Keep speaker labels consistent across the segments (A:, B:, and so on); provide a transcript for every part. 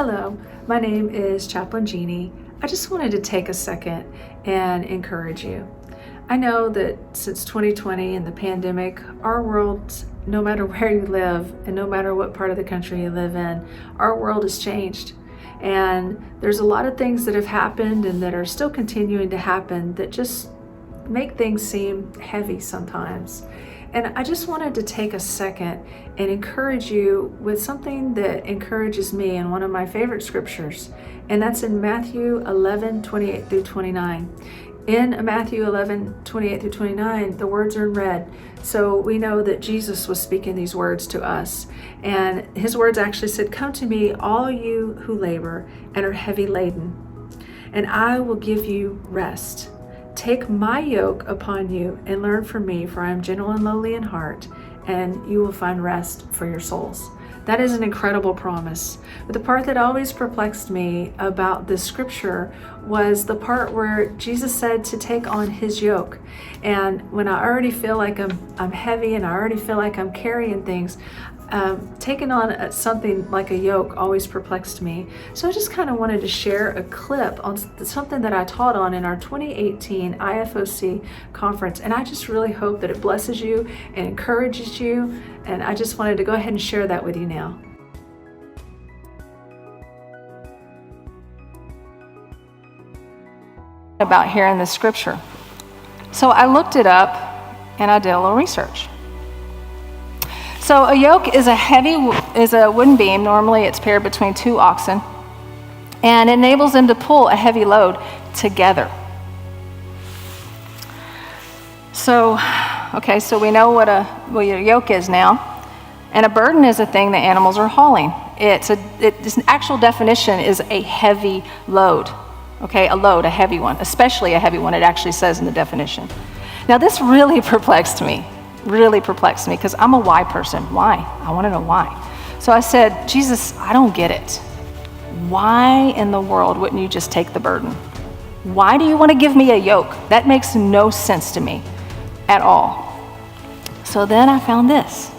A: Hello, my name is Chaplain Jeannie. I just wanted to take a second and encourage you. I know that since 2020 and the pandemic, our world, no matter where you live and no matter what part of the country you live in, our world has changed. And there's a lot of things that have happened and that are still continuing to happen that just make things seem heavy sometimes. And I just wanted to take a second and encourage you with something that encourages me in one of my favorite scriptures, and that's in Matthew 11:28 through 29. In Matthew 11:28 through 29, the words are in red, so we know that Jesus was speaking these words to us. And his words actually said, "Come to me, all you who labor and are heavy laden, and I will give you rest. Take my yoke upon you and learn from me, for I am gentle and lowly in heart, and you will find rest for your souls." That is an incredible promise. But the part that always perplexed me about this scripture was the part where Jesus said to take on his yoke. And when I already feel like I'm heavy and I already feel like I'm carrying things, taking on something like a yoke always perplexed me. So I just kind of wanted to share a clip on something that I taught on in our 2018 IFOC conference. And I just really hope that it blesses you and encourages you. And I just wanted to go ahead and share that with you now. About here in the scripture. So I looked it up and I did a little research. So a yoke is a wooden beam. Normally it's paired between two oxen, and enables them to pull a heavy load together. So we know what a yoke is now. And a burden is a thing that animals are hauling. Its actual definition is a heavy load. Okay, a load, a heavy one, especially a heavy one, it actually says in the definition. Now this really perplexed me because I'm a why person. Why? I want to know why. So I said, Jesus, I don't get it. Why in the world wouldn't you just take the burden? Why do you want to give me a yoke? That makes no sense to me at all. So then I found this.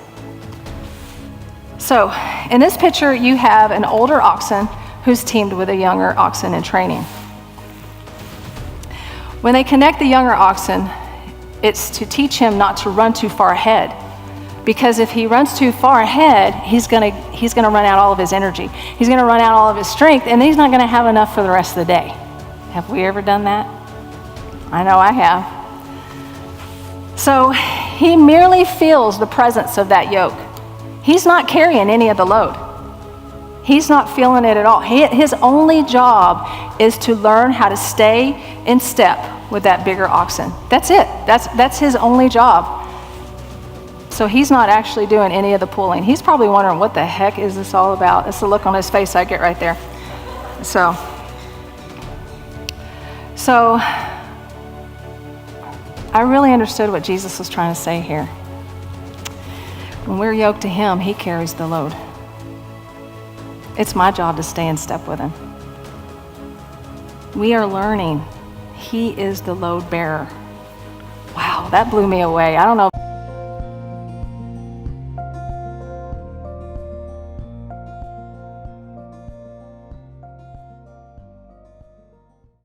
A: So in this picture, you have an older oxen who's teamed with a younger oxen in training. When they connect the younger oxen, it's to teach him not to run too far ahead, because if he runs too far ahead, he's gonna run out all of his energy. He's gonna run out all of his strength, and he's not gonna have enough for the rest of the day. Have we ever done that? I know I have. So he merely feels the presence of that yoke. He's not carrying any of the load. He's not feeling it at all. His only job is to learn how to stay in step with that bigger oxen. That's it. That's his only job. So he's not actually doing any of the pulling. He's probably wondering, what the heck is this all about? That's the look on his face I get right there. So I really understood what Jesus was trying to say here. When we're yoked to him, he carries the load. It's my job to stay in step with him. We are learning. He is the load bearer. Wow, that blew me away. I don't know